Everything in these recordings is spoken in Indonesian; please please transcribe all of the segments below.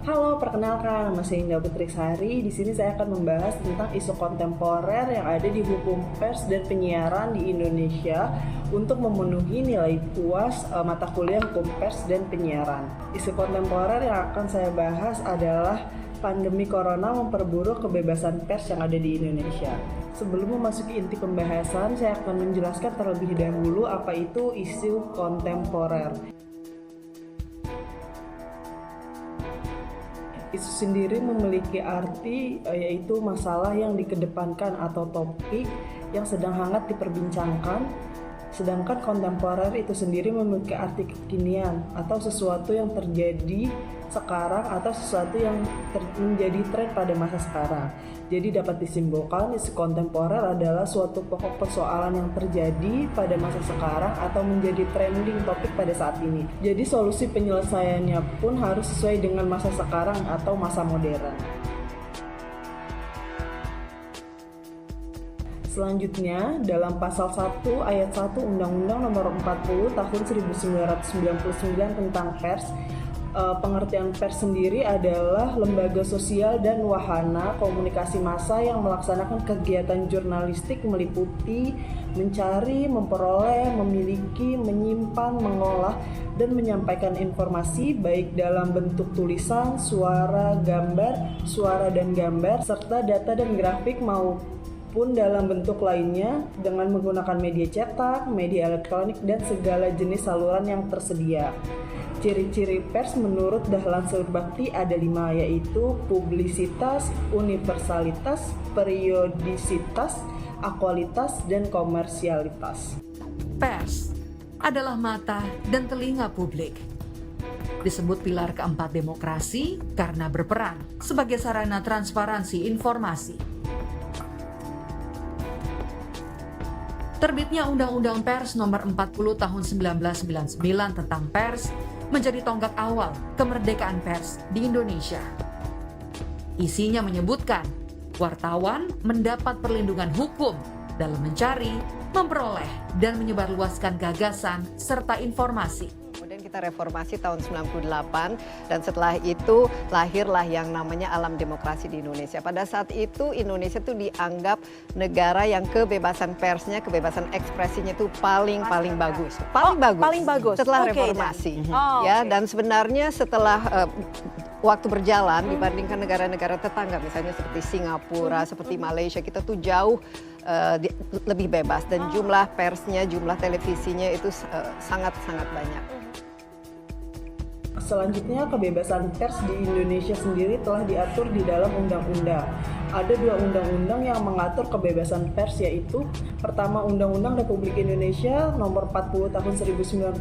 Halo, perkenalkan, nama saya Indah Putri Sari. Di sini saya akan membahas tentang isu kontemporer yang ada di hukum pers dan penyiaran di Indonesia untuk memenuhi nilai puas mata kuliah hukum pers dan penyiaran. Isu kontemporer yang akan saya bahas adalah pandemi corona memperburuk kebebasan pers yang ada di Indonesia. Sebelum memasuki inti pembahasan, saya akan menjelaskan terlebih dahulu apa itu isu kontemporer. Isu sendiri memiliki arti yaitu masalah yang dikedepankan atau topik yang sedang hangat diperbincangkan, sedangkan kontemporer itu sendiri memiliki arti kekinian atau sesuatu yang terjadi sekarang atau sesuatu yang menjadi tren pada masa sekarang. Jadi dapat disimpulkan isu kontemporer adalah suatu pokok persoalan yang terjadi pada masa sekarang atau menjadi trending topik pada saat ini. Jadi solusi penyelesaiannya pun harus sesuai dengan masa sekarang atau masa modern. Selanjutnya, dalam pasal 1 ayat 1 Undang-Undang Nomor 40 Tahun 1999 tentang pers, pengertian pers sendiri adalah lembaga sosial dan wahana komunikasi massa yang melaksanakan kegiatan jurnalistik meliputi mencari, memperoleh, memiliki, menyimpan, mengolah, dan menyampaikan informasi baik dalam bentuk tulisan, suara, dan gambar, serta data dan grafik maupun dalam bentuk lainnya dengan menggunakan media cetak, media elektronik, dan segala jenis saluran yang tersedia. Ciri-ciri pers menurut Dahlan Surbakti ada 5, yaitu publisitas, universalitas, periodisitas, akualitas, dan komersialitas. Pers adalah mata dan telinga publik. Disebut pilar keempat demokrasi karena berperan sebagai sarana transparansi informasi. Terbitnya Undang-Undang Pers Nomor 40 Tahun 1999 tentang pers menjadi tonggak awal kemerdekaan pers di Indonesia. Isinya menyebutkan wartawan mendapat perlindungan hukum dalam mencari, memperoleh, dan menyebarluaskan gagasan serta informasi. Kemudian kita reformasi tahun 98 dan setelah itu lahirlah yang namanya alam demokrasi di Indonesia. Pada saat itu Indonesia itu dianggap negara yang kebebasan persnya, kebebasan ekspresinya itu paling bagus. Paling bagus setelah reformasi. Dan sebenarnya setelah waktu berjalan dibandingkan negara-negara tetangga misalnya seperti Singapura, seperti Malaysia, kita tuh jauh lebih bebas dan jumlah persnya, jumlah televisinya itu sangat-sangat banyak. Selanjutnya, kebebasan pers di Indonesia sendiri telah diatur di dalam undang-undang. Ada 2 undang-undang yang mengatur kebebasan pers, yaitu pertama Undang-Undang Republik Indonesia Nomor 40 Tahun 1999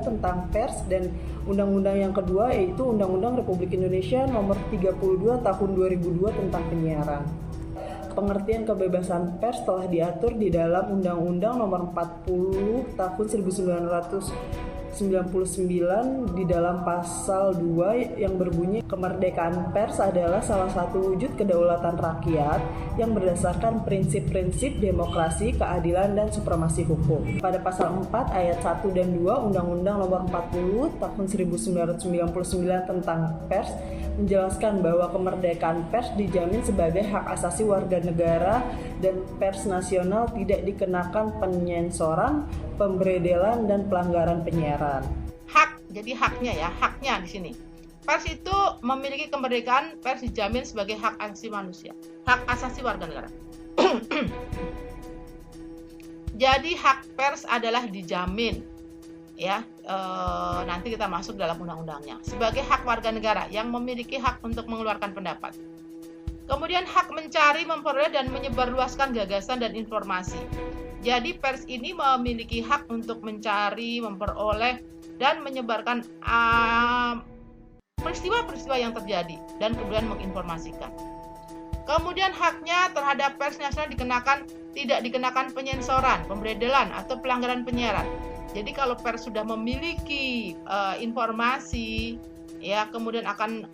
tentang pers, dan undang-undang yang kedua yaitu Undang-Undang Republik Indonesia Nomor 32 Tahun 2002 tentang penyiaran. Pengertian kebebasan pers telah diatur di dalam Undang-Undang Nomor 40 Tahun 1999 di dalam pasal 2 yang berbunyi kemerdekaan pers adalah salah satu wujud kedaulatan rakyat yang berdasarkan prinsip-prinsip demokrasi, keadilan, dan supremasi hukum. Pada pasal 4 ayat 1 dan 2 Undang-Undang Nomor 40 Tahun 1999 tentang pers menjelaskan bahwa kemerdekaan pers dijamin sebagai hak asasi warga negara dan pers nasional tidak dikenakan penyensoran, pemberedelan, dan pelanggaran penyiaran. Jadi haknya di sini. Pers itu memiliki kemerdekaan, pers dijamin sebagai hak asasi manusia, hak asasi warga negara. Jadi hak pers adalah dijamin, nanti kita masuk dalam undang-undangnya sebagai hak warga negara yang memiliki hak untuk mengeluarkan pendapat. Kemudian hak mencari, memperoleh, dan menyebarluaskan gagasan dan informasi. Jadi pers ini memiliki hak untuk mencari, memperoleh, dan menyebarkan peristiwa-peristiwa yang terjadi dan kemudian menginformasikan. Kemudian haknya terhadap pers nasional tidak dikenakan penyensoran, pemberedelan, atau pelanggaran penyiaran. Jadi kalau pers sudah memiliki informasi, kemudian akan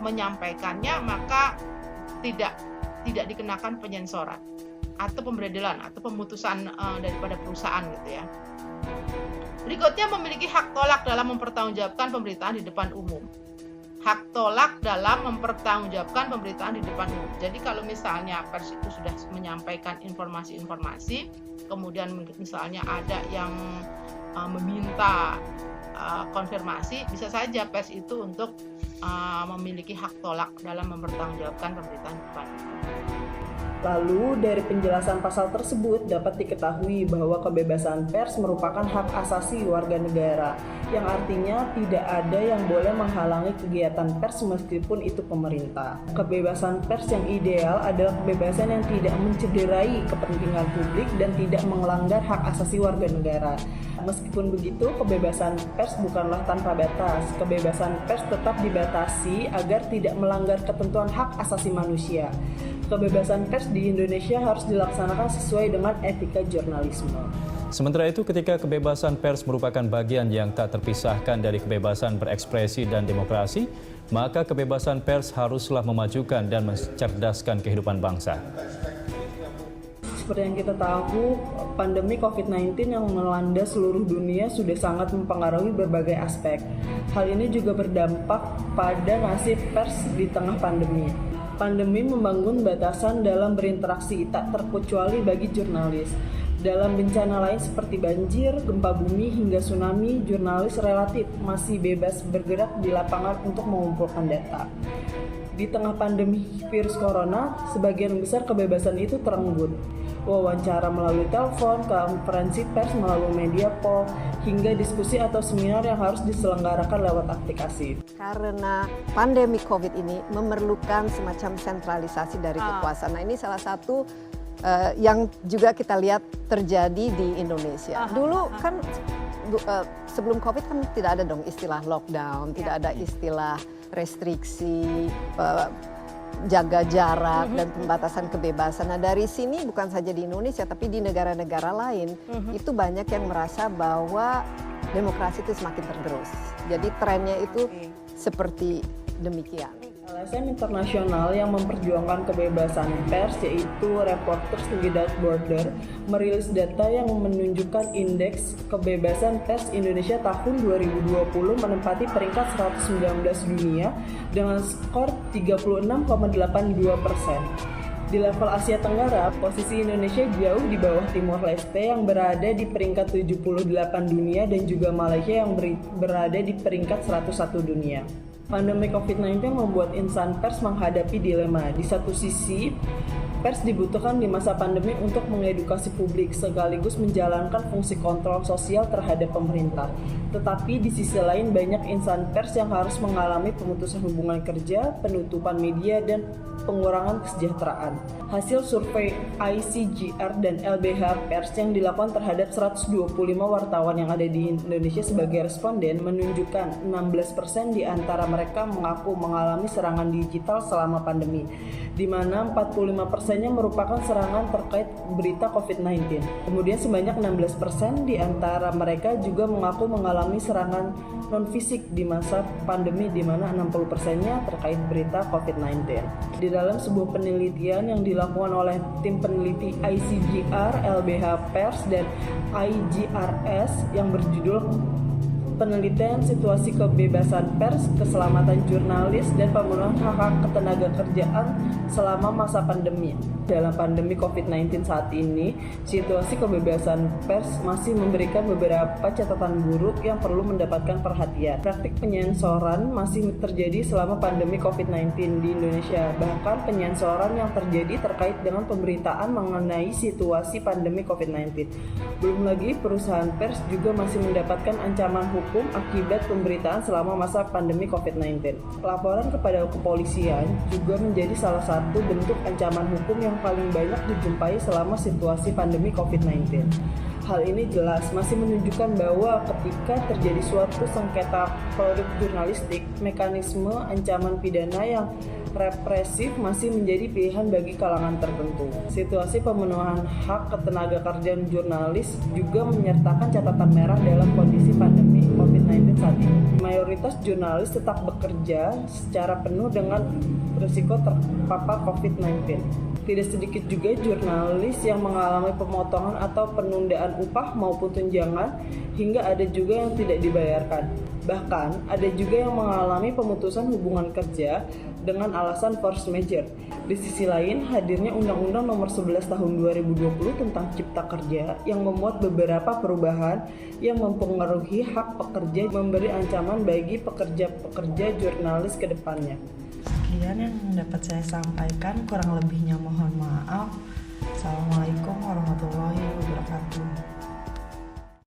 menyampaikannya, maka tidak dikenakan penyensoran atau pemberedelan atau pemutusan daripada perusahaan gitu ya. Berikutnya memiliki hak tolak dalam mempertanggungjawabkan pemberitaan di depan umum. hak tolak dalam mempertanggungjawabkan pemberitaan di depan umum. Jadi kalau misalnya pers itu sudah menyampaikan informasi-informasi, kemudian misalnya ada yang meminta konfirmasi, bisa saja pers itu untuk memiliki hak tolak dalam mempertanggungjawabkan pemberitaan di depan umum. Lalu, dari penjelasan pasal tersebut dapat diketahui bahwa kebebasan pers merupakan hak asasi warga negara, yang artinya tidak ada yang boleh menghalangi kegiatan pers meskipun itu pemerintah. Kebebasan pers yang ideal adalah kebebasan yang tidak mencederai kepentingan publik dan tidak melanggar hak asasi warga negara. Meskipun begitu, kebebasan pers bukanlah tanpa batas. Kebebasan pers tetap dibatasi agar tidak melanggar ketentuan hak asasi manusia. Kebebasan pers di Indonesia harus dilaksanakan sesuai dengan etika jurnalisme. Sementara itu, ketika kebebasan pers merupakan bagian yang tak terpisahkan dari kebebasan berekspresi dan demokrasi, maka kebebasan pers haruslah memajukan dan mencerdaskan kehidupan bangsa. Seperti yang kita tahu, pandemi COVID-19 yang melanda seluruh dunia sudah sangat mempengaruhi berbagai aspek. Hal ini juga berdampak pada nasib pers di tengah pandemi. Pandemi membangun batasan dalam berinteraksi tak terkecuali bagi jurnalis. Dalam bencana lain seperti banjir, gempa bumi, hingga tsunami, jurnalis relatif masih bebas bergerak di lapangan untuk mengumpulkan data. Di tengah pandemi virus corona, sebagian besar kebebasan itu terenggut. Wawancara melalui telepon, konferensi pers melalui media poll, hingga diskusi atau seminar yang harus diselenggarakan lewat aplikasi. Karena pandemi COVID ini memerlukan semacam sentralisasi dari kekuasaan. Nah, ini salah satu yang juga kita lihat terjadi di Indonesia. Dulu kan sebelum COVID kan tidak ada dong istilah lockdown, tidak ada istilah restriksi, jaga jarak dan pembatasan kebebasan. Nah, dari sini bukan saja di Indonesia tapi di negara-negara lain itu banyak yang merasa bahwa demokrasi itu semakin tergerus. Jadi trennya itu seperti demikian. LSM internasional yang memperjuangkan kebebasan pers yaitu Reporters Without Borders merilis data yang menunjukkan indeks kebebasan pers Indonesia tahun 2020 menempati peringkat 119 dunia dengan skor 36,82%. Di level Asia Tenggara, posisi Indonesia jauh di bawah Timor Leste yang berada di peringkat 78 dunia dan juga Malaysia yang berada di peringkat 101 dunia. Pandemi COVID-19 membuat insan pers menghadapi dilema. Di satu sisi, pers dibutuhkan di masa pandemi untuk mengedukasi publik sekaligus menjalankan fungsi kontrol sosial terhadap pemerintah. Tetapi di sisi lain banyak insan pers yang harus mengalami pemutusan hubungan kerja, penutupan media, dan pengurangan kesejahteraan. Hasil survei ICGR dan LBH Pers yang dilakukan terhadap 125 wartawan yang ada di Indonesia sebagai responden menunjukkan 16% di antara mereka mengaku mengalami serangan digital selama pandemi, di mana 45%-nya merupakan serangan terkait berita COVID-19. Kemudian sebanyak 16% di antara mereka juga mengaku mengalami serangan non-fisik di masa pandemi, di mana 60%-nya terkait berita COVID-19. Di dalam sebuah penelitian yang dilakukan oleh tim peneliti ICGR, LBH Pers, dan IGRS yang berjudul Penelitian Situasi Kebebasan Pers, Keselamatan Jurnalis, dan Pemenuhan Hak-Hak Ketenagakerjaan selama masa pandemi. Dalam pandemi COVID-19 saat ini, situasi kebebasan pers masih memberikan beberapa catatan buruk yang perlu mendapatkan perhatian. Praktik penyensoran masih terjadi selama pandemi COVID-19 di Indonesia. Bahkan penyensoran yang terjadi terkait dengan pemberitaan mengenai situasi pandemi COVID-19. Belum lagi perusahaan pers juga masih mendapatkan ancaman hukum akibat pemberitaan selama masa pandemi COVID-19. Laporan kepada kepolisian juga menjadi salah satu bentuk ancaman hukum yang paling banyak dijumpai selama situasi pandemi COVID-19. Hal ini jelas masih menunjukkan bahwa ketika terjadi suatu sengketa produk jurnalistik, mekanisme ancaman pidana yang represif masih menjadi pilihan bagi kalangan tertentu. Situasi pemenuhan hak ketenagakerjaan jurnalis juga menyertakan catatan merah dalam kondisi pandemi COVID-19 saat ini. Mayoritas jurnalis tetap bekerja secara penuh dengan risiko terpapar COVID-19. Tidak sedikit juga jurnalis yang mengalami pemotongan atau penundaan upah maupun tunjangan, hingga ada juga yang tidak dibayarkan. Bahkan, ada juga yang mengalami pemutusan hubungan kerja dengan alasan force majeure. Di sisi lain, hadirnya Undang-Undang Nomor 11 Tahun 2020 tentang Cipta Kerja yang memuat beberapa perubahan yang mempengaruhi hak pekerja, memberi ancaman bagi pekerja-pekerja jurnalis ke depannya. Sekian yang dapat saya sampaikan, kurang lebihnya mohon maaf. Assalamualaikum warahmatullahi wabarakatuh.